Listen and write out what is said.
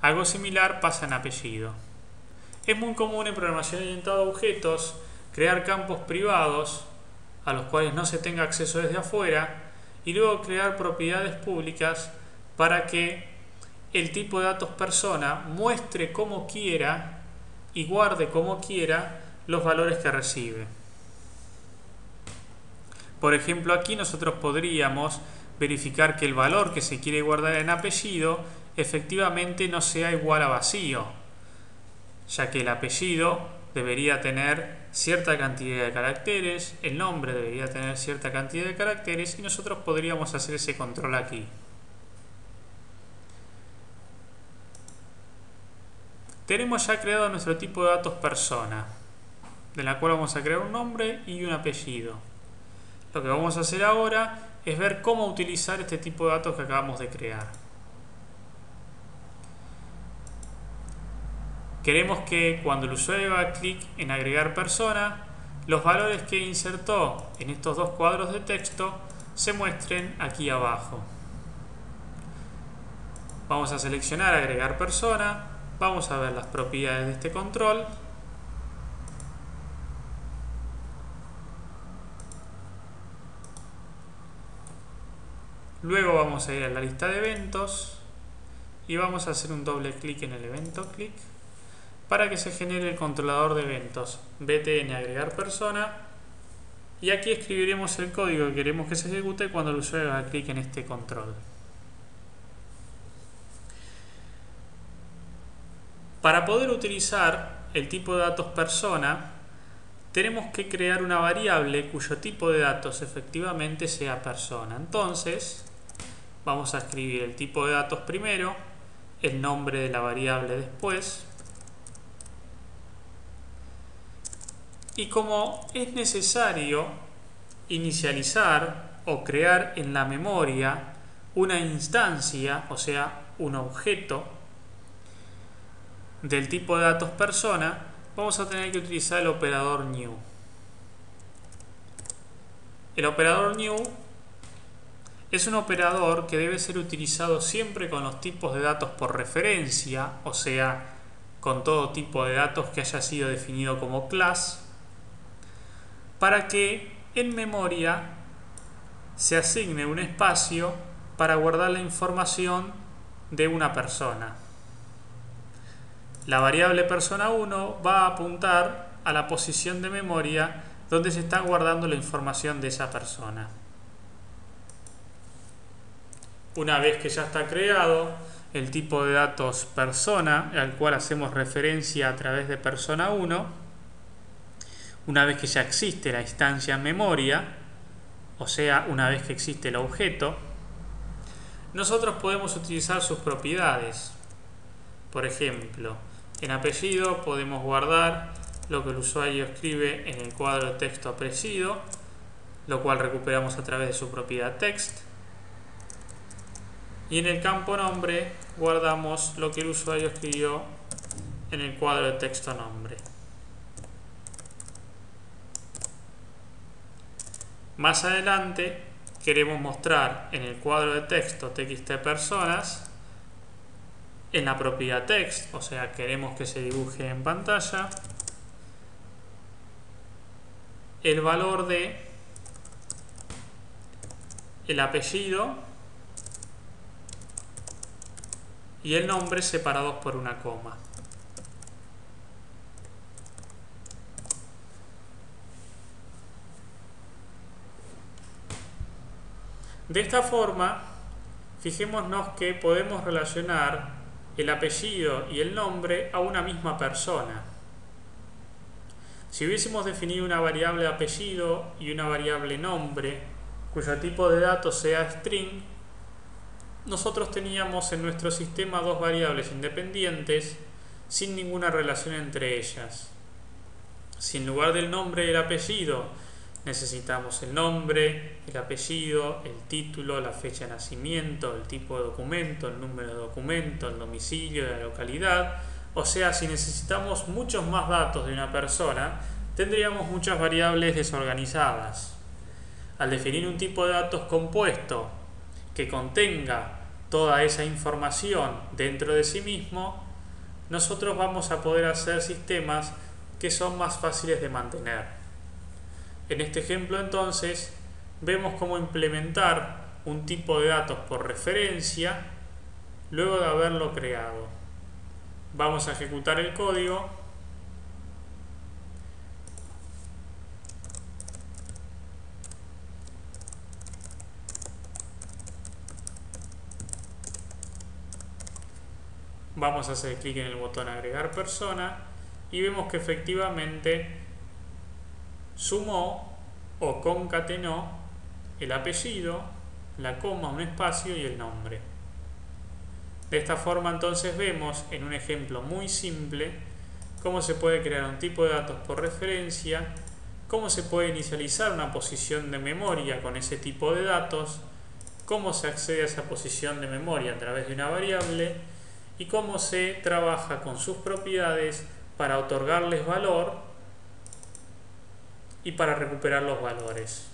Algo similar pasa en apellido. Es muy común en programación orientada a objetos crear campos privados a los cuales no se tenga acceso desde afuera y luego crear propiedades públicas para que el tipo de datos persona muestre como quiera y guarde como quiera los valores que recibe. Por ejemplo, aquí nosotros podríamos verificar que el valor que se quiere guardar en apellido efectivamente no sea igual a vacío, ya que el apellido debería tener cierta cantidad de caracteres, el nombre debería tener cierta cantidad de caracteres y nosotros podríamos hacer ese control aquí. Tenemos ya creado nuestro tipo de datos persona, de la cual vamos a crear un nombre y un apellido. Lo que vamos a hacer ahora es ver cómo utilizar este tipo de datos que acabamos de crear. Queremos que cuando el usuario haga clic en agregar persona, los valores que insertó en estos dos cuadros de texto se muestren aquí abajo. Vamos a seleccionar agregar persona, vamos a ver las propiedades de este control. Luego vamos a ir a la lista de eventos y vamos a hacer un doble clic en el evento clic para que se genere el controlador de eventos btn agregar persona, y aquí escribiremos el código que queremos que se ejecute cuando el usuario haga clic en este control. Para poder utilizar el tipo de datos persona, tenemos que crear una variable cuyo tipo de datos efectivamente sea persona. Entonces, vamos a escribir el tipo de datos primero, el nombre de la variable después, y como es necesario inicializar o crear en la memoria una instancia, o sea, un objeto del tipo de datos persona, vamos a tener que utilizar el operador new. El operador new es un operador que debe ser utilizado siempre con los tipos de datos por referencia, o sea, con todo tipo de datos que haya sido definido como class, para que en memoria se asigne un espacio para guardar la información de una persona. La variable persona 1 va a apuntar a la posición de memoria donde se está guardando la información de esa persona. Una vez que ya está creado el tipo de datos persona, al cual hacemos referencia a través de persona 1, una vez que ya existe la instancia en memoria, o sea, una vez que existe el objeto, nosotros podemos utilizar sus propiedades. Por ejemplo, en apellido podemos guardar lo que el usuario escribe en el cuadro de texto apellido, lo cual recuperamos a través de su propiedad text. Y en el campo nombre guardamos lo que el usuario escribió en el cuadro de texto nombre. Más adelante queremos mostrar en el cuadro de texto txt personas, en la propiedad text, o sea, queremos que se dibuje en pantalla el valor de el apellido y el nombre separados por una coma. De esta forma, fijémonos que podemos relacionar el apellido y el nombre a una misma persona. Si hubiésemos definido una variable apellido y una variable nombre, cuyo tipo de datos sea string, nosotros teníamos en nuestro sistema dos variables independientes sin ninguna relación entre ellas. Si en lugar del nombre y el apellido necesitamos el nombre, el apellido, el título, la fecha de nacimiento, el tipo de documento, el número de documento, el domicilio, la localidad, o sea, si necesitamos muchos más datos de una persona, tendríamos muchas variables desorganizadas. Al definir un tipo de datos compuesto que contenga toda esa información dentro de sí mismo, nosotros vamos a poder hacer sistemas que son más fáciles de mantener. En este ejemplo entonces vemos cómo implementar un tipo de datos por referencia luego de haberlo creado. Vamos a ejecutar el código. Vamos a hacer clic en el botón agregar persona y vemos que efectivamente sumó o concatenó el apellido, la coma, un espacio y el nombre. De esta forma entonces vemos en un ejemplo muy simple cómo se puede crear un tipo de datos por referencia, cómo se puede inicializar una posición de memoria con ese tipo de datos, cómo se accede a esa posición de memoria a través de una variable y cómo se trabaja con sus propiedades para otorgarles valor y para recuperar los valores.